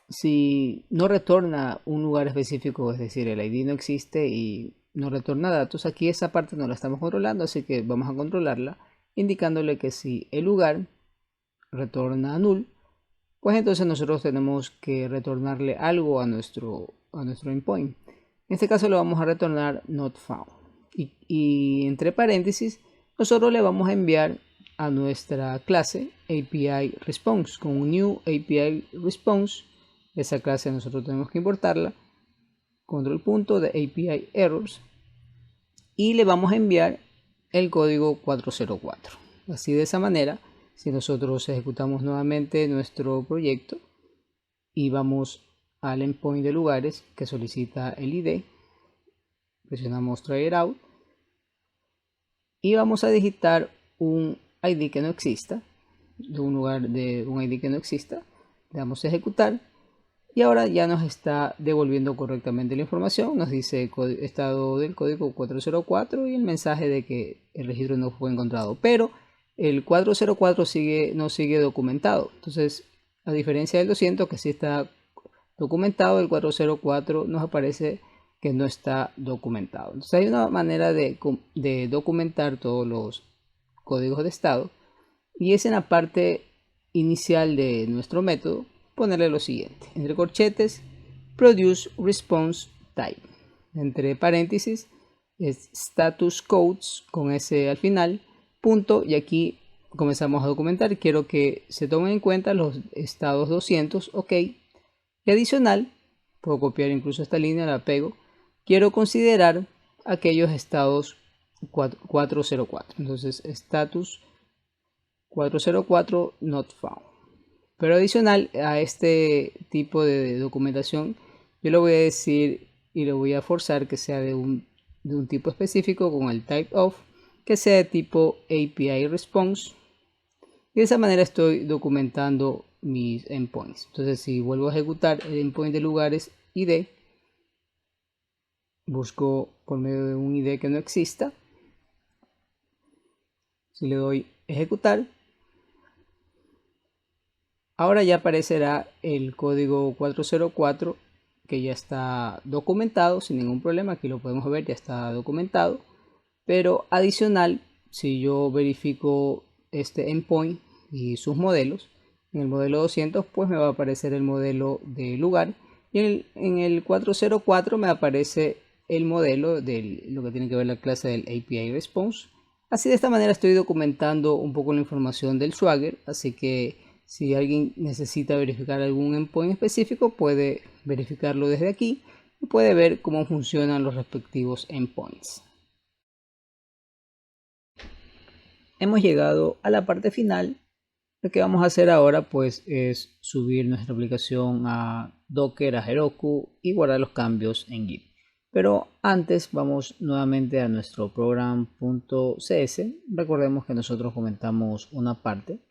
si no retorna un lugar específico, es decir, el ID no existe y no retorna datos, aquí esa parte no la estamos controlando, así que vamos a controlarla indicándole que si el lugar retorna null, pues entonces nosotros tenemos que retornarle algo a nuestro endpoint. En este caso le vamos a retornar not found. Y entre paréntesis, nosotros le vamos a enviar a nuestra clase API Response con un new API Response. Esa clase nosotros tenemos que importarla, control punto de API Errors, y le vamos a enviar el código 404. Así, de esa manera, si nosotros ejecutamos nuevamente nuestro proyecto y vamos al endpoint de lugares que solicita el ID, presionamos try it out y vamos a digitar un ID que no exista, de un lugar de un ID que no exista, le damos a ejecutar y ahora ya nos está devolviendo correctamente la información. Nos dice estado del código 404 y el mensaje de que el registro no fue encontrado, pero el 404 no sigue documentado. Entonces, a diferencia del 200 que sí está documentado, el 404 nos aparece que no está documentado. Entonces hay una manera de documentar todos los códigos de estado, y es en la parte inicial de nuestro método ponerle lo siguiente: entre corchetes produce response type, entre paréntesis es status codes con S al final, punto, y aquí comenzamos a documentar. Quiero que se tomen en cuenta los estados 200, ok, y adicional, puedo copiar incluso esta línea, la pego, quiero considerar aquellos estados 404. Entonces status 404 not found. Pero adicional a este tipo de documentación, yo le voy a decir y le voy a forzar que sea de un tipo específico con el type of, que sea de tipo API response. Y de esa manera estoy documentando mis endpoints. Entonces, si vuelvo a ejecutar el endpoint de lugares ID, busco por medio de un ID que no exista. Si le doy ejecutar, ahora ya aparecerá el código 404 que ya está documentado sin ningún problema. Aquí lo podemos ver, ya está documentado. Pero adicional, si yo verifico este endpoint y sus modelos, en el modelo 200 pues me va a aparecer el modelo de lugar, y en el 404 me aparece el modelo de lo que tiene que ver la clase del API Response. Así, de esta manera estoy documentando un poco la información del Swagger, así que si alguien necesita verificar algún endpoint específico, puede verificarlo desde aquí y puede ver cómo funcionan los respectivos endpoints. Hemos llegado a la parte final. Lo que vamos a hacer ahora pues es subir nuestra aplicación a Docker, a Heroku y guardar los cambios en Git. Pero antes vamos nuevamente a nuestro program.cs. Recordemos que nosotros comentamos una parte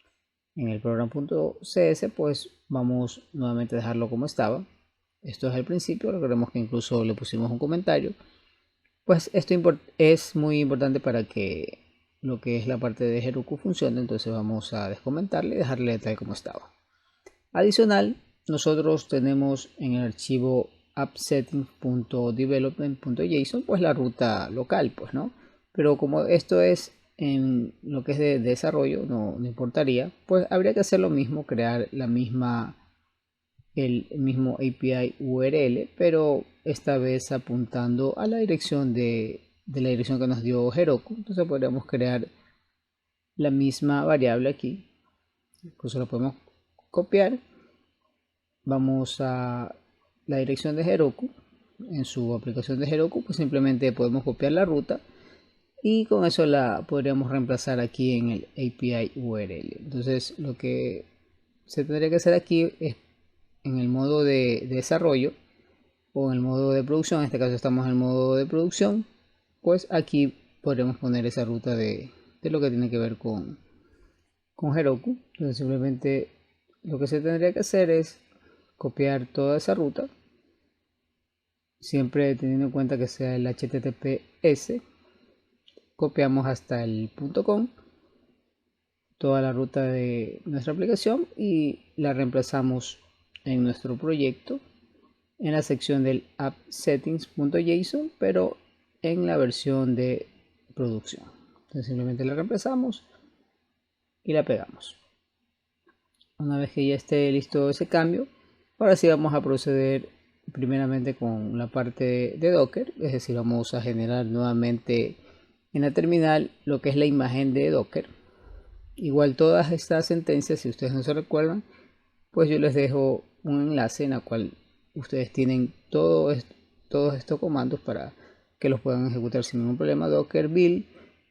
en el program.cs, pues vamos nuevamente a dejarlo como estaba. Esto es el principio. Recordemos que incluso le pusimos un comentario. Pues esto es muy importante para que lo que es la parte de Heroku funcione. Entonces vamos a descomentarle y dejarle tal como estaba. Adicional, nosotros tenemos en el archivo appsettings.development.json pues la ruta local, pues, ¿no? Pero como esto es en lo que es de desarrollo, no importaría, pues habría que hacer lo mismo, crear el mismo API URL, pero esta vez apuntando a la dirección de la dirección que nos dio Heroku. Entonces podríamos crear la misma variable aquí, incluso la podemos copiar. Vamos a la dirección de Heroku. En su aplicación de Heroku pues simplemente podemos copiar la ruta y con eso la podríamos reemplazar aquí en el API URL. Entonces lo que se tendría que hacer aquí es en el modo de desarrollo o en el modo de producción. En este caso estamos en el modo de producción, pues aquí podremos poner esa ruta de lo que tiene que ver con Heroku. Entonces simplemente lo que se tendría que hacer es copiar toda esa ruta, siempre teniendo en cuenta que sea el HTTPS. Copiamos hasta el .com toda la ruta de nuestra aplicación y la reemplazamos en nuestro proyecto en la sección del appsettings.json, pero en la versión de producción. Entonces simplemente la reemplazamos y la pegamos. Una vez que ya esté listo ese cambio, ahora sí vamos a proceder primeramente con la parte de Docker, es decir, vamos a generar nuevamente en la terminal lo que es la imagen de Docker. Igual todas estas sentencias, si ustedes no se recuerdan, pues yo les dejo un enlace en el cual ustedes tienen todos estos comandos para que los puedan ejecutar sin ningún problema. Docker build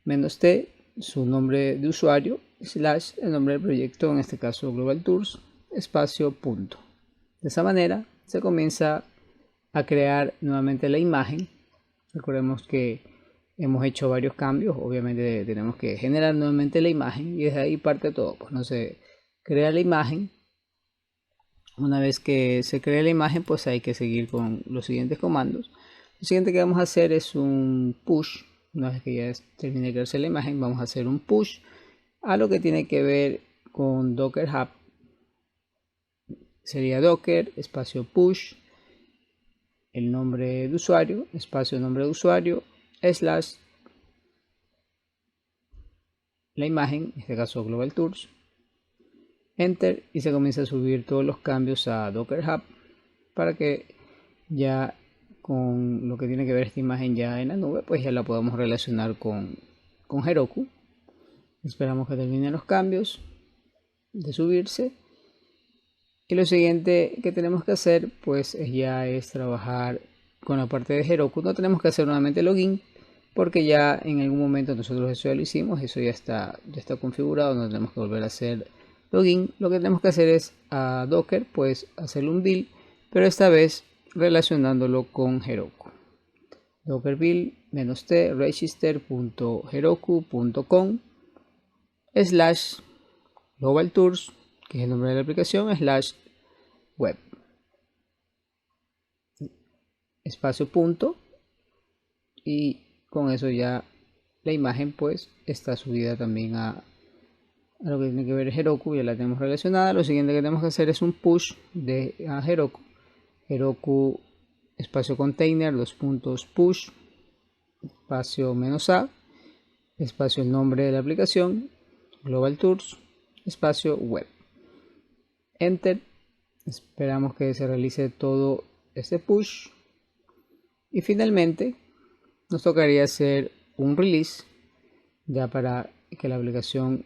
-t, su nombre de usuario, / el nombre del proyecto, en este caso Global Tours, espacio punto. De esa manera se comienza a crear nuevamente la imagen. Recordemos que hemos hecho varios cambios, obviamente tenemos que generar nuevamente la imagen y desde ahí parte todo. Pues no se crea la imagen. Una vez que se crea la imagen, pues hay que seguir con los siguientes comandos. Lo siguiente que vamos a hacer es un push. Una vez que ya termine de crearse la imagen, vamos a hacer un push a lo que tiene que ver con Docker Hub. Sería Docker, espacio push, el nombre de usuario, espacio nombre de usuario, / la imagen, en este caso Global Tours, enter, y se comienza a subir todos los cambios a Docker Hub para que ya con lo que tiene que ver esta imagen ya en la nube, pues ya la podamos relacionar con Heroku. Esperamos que terminen los cambios de subirse. Y lo siguiente que tenemos que hacer pues ya es trabajar con la parte de Heroku. No tenemos que hacer nuevamente login, porque ya en algún momento nosotros eso ya lo hicimos, eso ya está configurado, no tenemos que volver a hacer login. Lo que tenemos que hacer es a Docker, pues hacerle un build, pero esta vez relacionándolo con Heroku. Docker build -t register.heroku.com / global tours, que es el nombre de la aplicación, / web, espacio punto, y con eso ya la imagen pues está subida también a lo que tiene que ver Heroku, ya la tenemos relacionada. Lo siguiente que tenemos que hacer es un push a Heroku espacio container, push, espacio -a, espacio el nombre de la aplicación, global tours, espacio web, enter. Esperamos que se realice todo este push y finalmente nos tocaría hacer un release ya para que la aplicación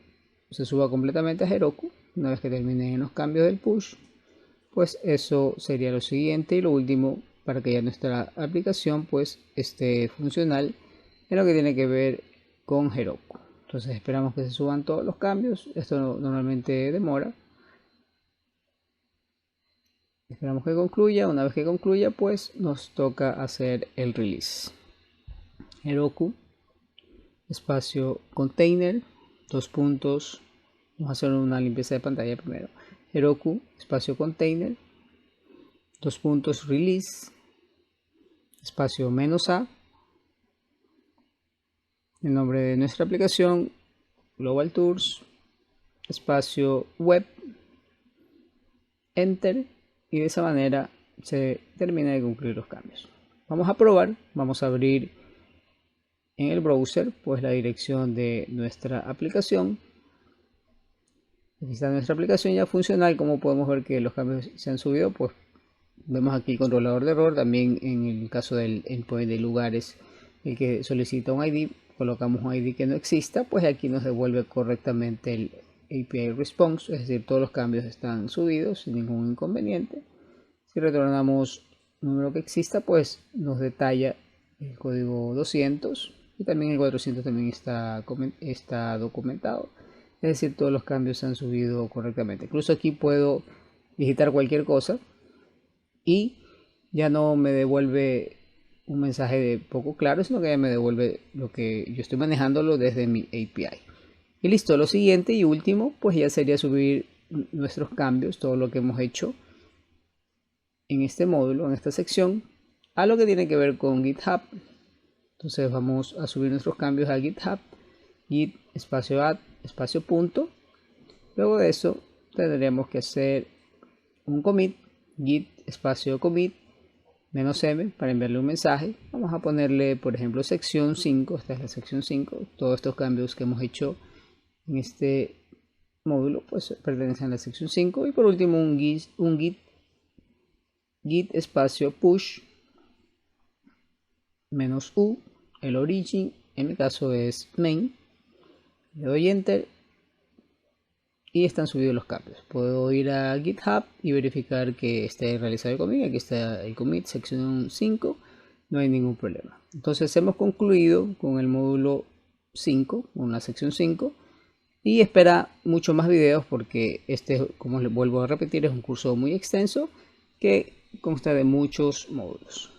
se suba completamente a Heroku. Una vez que terminen los cambios del push, pues eso sería lo siguiente y lo último para que ya nuestra aplicación pues esté funcional en lo que tiene que ver con Heroku. Entonces esperamos que se suban todos los cambios. Esto normalmente demora. Esperamos que concluya. Una vez que concluya, pues nos toca hacer el release. Heroku espacio container, vamos a hacer una limpieza de pantalla primero. Heroku espacio container, release, espacio -a, el nombre de nuestra aplicación, global tours, espacio web, enter, y de esa manera se termina de concluir los cambios. Vamos a probar, vamos a abrir en el browser pues la dirección de nuestra aplicación. Aquí está nuestra aplicación ya funcional. Como podemos ver que los cambios se han subido, pues vemos aquí el controlador de error. También en el caso del endpoint de lugares, el que solicita un ID, colocamos un ID que no exista, pues aquí nos devuelve correctamente el API response, es decir, todos los cambios están subidos sin ningún inconveniente. Si retornamos un número que exista, pues nos detalla el código 200 y también el 400 también está documentado. Es decir, todos los cambios se han subido correctamente. Incluso aquí puedo digitar cualquier cosa y ya no me devuelve un mensaje de poco claro, sino que ya me devuelve lo que yo estoy manejándolo desde mi API. Y listo, lo siguiente y último pues ya sería subir nuestros cambios, todo lo que hemos hecho en este módulo, en esta sección, a lo que tiene que ver con GitHub. Entonces vamos a subir nuestros cambios a GitHub, git espacio add espacio punto. Luego de eso tendríamos que hacer un commit, git espacio commit -m para enviarle un mensaje. Vamos a ponerle por ejemplo sección 5, esta es la sección 5, todos estos cambios que hemos hecho en este módulo pues pertenecen a la sección 5. Y por último un git espacio push -u, el origin, en mi caso es main. Le doy enter y están subidos los cambios. Puedo ir a GitHub y verificar que esté realizado el commit. Aquí está el commit sección 5, no hay ningún problema. Entonces hemos concluido con el módulo 5, con la sección 5, y espera muchos más videos porque este, como les vuelvo a repetir, es un curso muy extenso que consta de muchos módulos.